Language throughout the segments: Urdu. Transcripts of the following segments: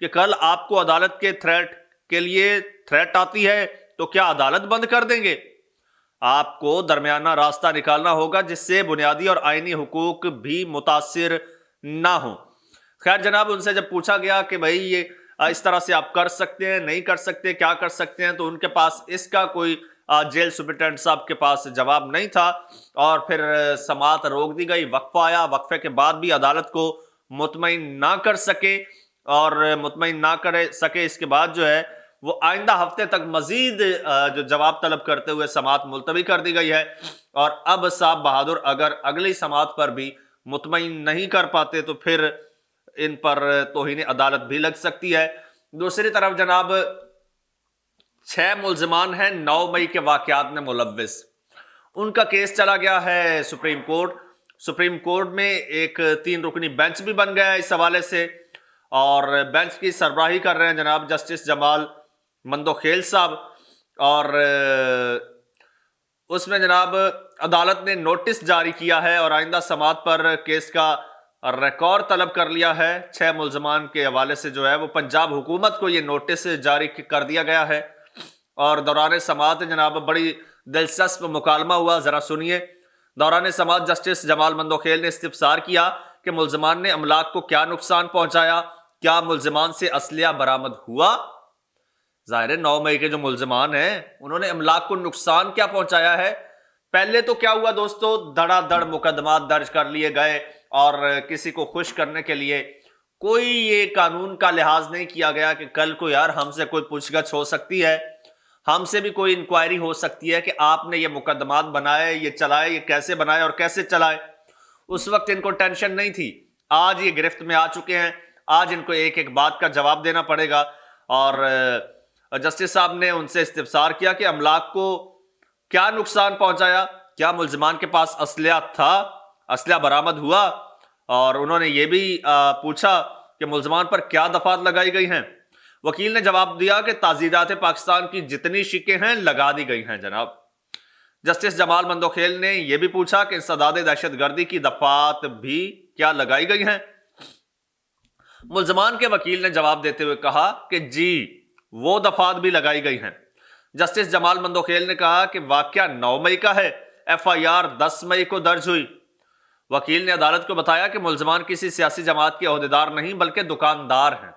کہ کل آپ کو عدالت کے تھریٹ کے لیے تھریٹ آتی ہے تو کیا عدالت بند کر دیں گے؟ آپ کو درمیانہ راستہ نکالنا ہوگا جس سے بنیادی اور آئینی حقوق بھی متاثر نہ ہوں۔ خیر جناب، ان سے جب پوچھا گیا کہ بھائی یہ اس طرح سے آپ کر سکتے ہیں، نہیں کر سکتے، کیا کر سکتے ہیں، تو ان کے پاس اس کا کوئی جیل سپرنٹینڈنٹ صاحب کے پاس جواب نہیں تھا، اور پھر سماعت روک دی گئی۔ وقفہ آیا، وقفے کے بعد بھی عدالت کو مطمئن نہ کر سکے، اور مطمئن نہ کر سکے اس کے بعد جو ہے وہ آئندہ ہفتے تک مزید جو جواب طلب کرتے ہوئے سماعت ملتوی کر دی گئی ہے۔ اور اب صاحب بہادر اگر اگلی سماعت پر بھی مطمئن نہیں کر پاتے تو پھر ان پر توہین عدالت بھی لگ سکتی ہے۔ دوسری طرف جناب 6 ملزمان ہیں 9 مئی کے واقعات میں ملوث، ان کا کیس چلا گیا ہے سپریم کورٹ۔ سپریم کورٹ میں ایک 3 رکنی بینچ بھی بن گیا ہے اس حوالے سے، اور بینچ کی سربراہی کر رہے ہیں جناب جسٹس جمال مندوخیل صاحب، اور اس میں جناب عدالت نے نوٹس جاری کیا ہے اور آئندہ سماعت پر کیس کا ریکارڈ طلب کر لیا ہے۔ 6 ملزمان کے حوالے سے جو ہے وہ پنجاب حکومت کو یہ نوٹس جاری کر دیا گیا ہے، اور دوران سماعت جناب بڑی دلچسپ مکالمہ ہوا، ذرا سنیے۔ دوران سماعت جسٹس جمال مندوخیل نے استفسار کیا کہ ملزمان نے املاک کو کیا نقصان پہنچایا، کیا ملزمان سے اسلحہ برآمد ہوا؟ ظاہر ہے 9 مئی کے جو ملزمان ہیں انہوں نے املاک کو نقصان کیا پہنچایا ہے؟ پہلے تو کیا ہوا دوستو، دھڑا دھڑ مقدمات درج کر لیے گئے، اور کسی کو خوش کرنے کے لیے کوئی یہ قانون کا لحاظ نہیں کیا گیا کہ کل کو یار ہم سے کوئی پوچھ گچھ ہو سکتی ہے، ہم سے بھی کوئی انکوائری ہو سکتی ہے کہ آپ نے یہ مقدمات بنائے، یہ چلائے، یہ کیسے بنائے اور کیسے چلائے۔ اس وقت ان کو ٹینشن نہیں تھی، آج یہ گرفت میں آ چکے ہیں، آج ان کو ایک ایک بات کا جواب دینا پڑے گا۔ اور جسٹس صاحب نے ان سے استفسار کیا کہ املاک کو کیا نقصان پہنچایا، کیا ملزمان کے پاس اسلحہ تھا، اسلحہ برآمد ہوا، اور انہوں نے یہ بھی پوچھا کہ ملزمان پر کیا دفعات لگائی گئی ہیں۔ وکیل نے جواب دیا کہ تعزیرات پاکستان کی جتنی شکیں ہیں لگا دی گئی ہیں جناب۔ جسٹس جمال مندوخیل نے یہ بھی پوچھا کہ انسداد دہشت گردی کی دفعات بھی کیا لگائی گئی ہیں۔ ملزمان کے وکیل نے جواب دیتے ہوئے کہا کہ جی وہ دفعات بھی لگائی گئی ہیں۔ جسٹس جمال مندوخیل نے کہا کہ واقعہ 9 مئی کا ہے، FIR 10 مئی کو درج ہوئی۔ وکیل نے عدالت کو بتایا کہ ملزمان کسی سیاسی جماعت کے عہدیدار نہیں بلکہ دکاندار ہیں۔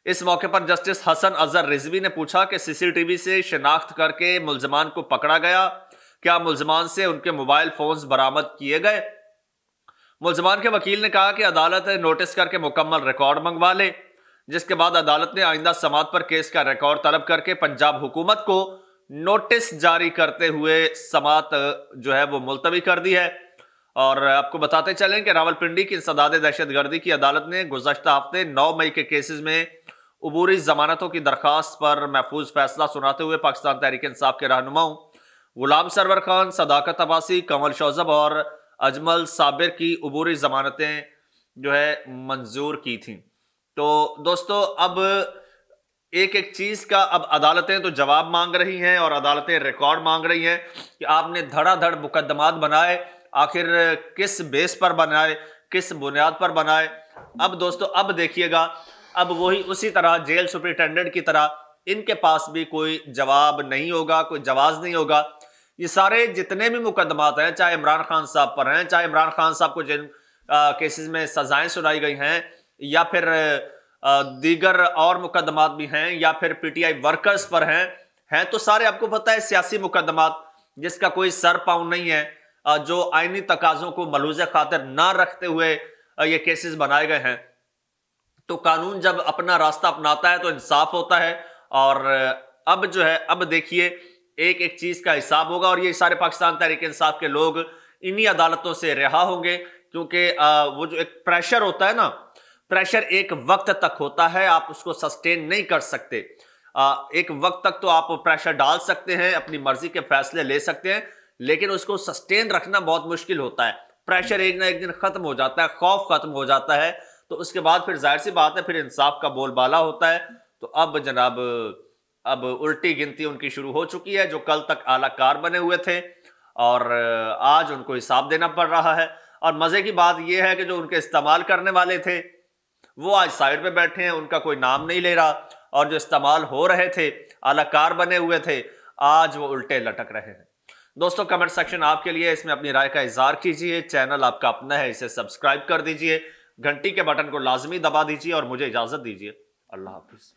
اس موقع پر جسٹس حسن اظہر رضوی نے پوچھا کہ CCTV سے شناخت کر کے ملزمان کو پکڑا گیا، کیا ملزمان سے ان کے موبائل فونز برآمد کیے گئے؟ ملزمان کے وکیل نے کہا کہ عدالت نوٹس کر کے مکمل ریکارڈ منگوا لے، جس کے بعد عدالت نے آئندہ سماعت پر کیس کا ریکارڈ طلب کر کے پنجاب حکومت کو نوٹس جاری کرتے ہوئے سماعت جو ہے وہ ملتوی کر دی ہے۔ اور آپ کو بتاتے چلیں کہ راولپنڈی کی انسداد دہشت گردی کی عدالت نے گزشتہ ہفتے 9 مئی کے کیسز میں عبوری ضمانتوں کی درخواست پر محفوظ فیصلہ سناتے ہوئے پاکستان تحریک انصاف کے رہنماؤں غلام سرور خان، صداقت عباسی، کنول شوذب اور اجمل صابر کی عبوری ضمانتیں جو ہے منظور کی تھیں۔ تو دوستو اب ایک ایک چیز کا اب عدالتیں تو جواب مانگ رہی ہیں اور عدالتیں ریکارڈ مانگ رہی ہیں کہ آپ نے دھڑا دھڑ مقدمات بنائے، آخر کس بیس پر بنائے، کس بنیاد پر بنائے۔ اب دوستو اب دیکھیے گا، اب وہی اسی طرح جیل سپرنٹینڈنٹ کی طرح ان کے پاس بھی کوئی جواب نہیں ہوگا، کوئی جواز نہیں ہوگا۔ یہ سارے جتنے بھی مقدمات ہیں، چاہے عمران خان صاحب پر ہیں، چاہے عمران خان صاحب کو جن کیسز میں سزائیں سنائی گئی ہیں، یا پھر دیگر اور مقدمات بھی ہیں، یا پھر PTI ورکرز پر ہیں تو سارے آپ کو پتہ ہے سیاسی مقدمات جس کا کوئی سر پاؤں نہیں ہے، جو آئینی تقاضوں کو ملحوظ خاطر نہ رکھتے ہوئے یہ کیسز بنائے گئے ہیں۔ تو قانون جب اپنا راستہ اپناتا ہے تو انصاف ہوتا ہے، اور اب جو ہے اب دیکھیے ایک ایک چیز کا حساب ہوگا، اور یہ سارے پاکستان تحریک انصاف کے لوگ انہی عدالتوں سے رہا ہوں گے، کیونکہ وہ جو ایک پریشر ہوتا ہے نا، پریشر ایک وقت تک ہوتا ہے، آپ اس کو سسٹین نہیں کر سکتے۔ ایک وقت تک تو آپ پریشر ڈال سکتے ہیں، اپنی مرضی کے فیصلے لے سکتے ہیں، لیکن اس کو سسٹین رکھنا بہت مشکل ہوتا ہے۔ پریشر ایک نہ ایک دن ختم ہو جاتا ہے، خوف ختم ہو جاتا ہے، تو اس کے بعد پھر ظاہر سی بات ہے پھر انصاف کا بول بالا ہوتا ہے۔ تو اب جناب اب الٹی گنتی ان کی شروع ہو چکی ہے، جو کل تک اعلیٰ کار بنے ہوئے تھے اور آج ان کو حساب دینا پڑ رہا ہے۔ اور مزے کی بات یہ ہے کہ جو ان کے استعمال کرنے والے تھے وہ آج سائڈ پہ بیٹھے ہیں، ان کا کوئی نام نہیں لے رہا، اور جو استعمال ہو رہے تھے، اعلی کار بنے ہوئے تھے، آج وہ الٹے لٹک رہے ہیں۔ دوستو کمنٹ سیکشن آپ کے لیے، اس میں اپنی رائے کا اظہار کیجئے، چینل آپ کا اپنا ہے، اسے سبسکرائب کر دیجئے، گھنٹی کے بٹن کو لازمی دبا دیجئے اور مجھے اجازت دیجئے۔ اللہ حافظ۔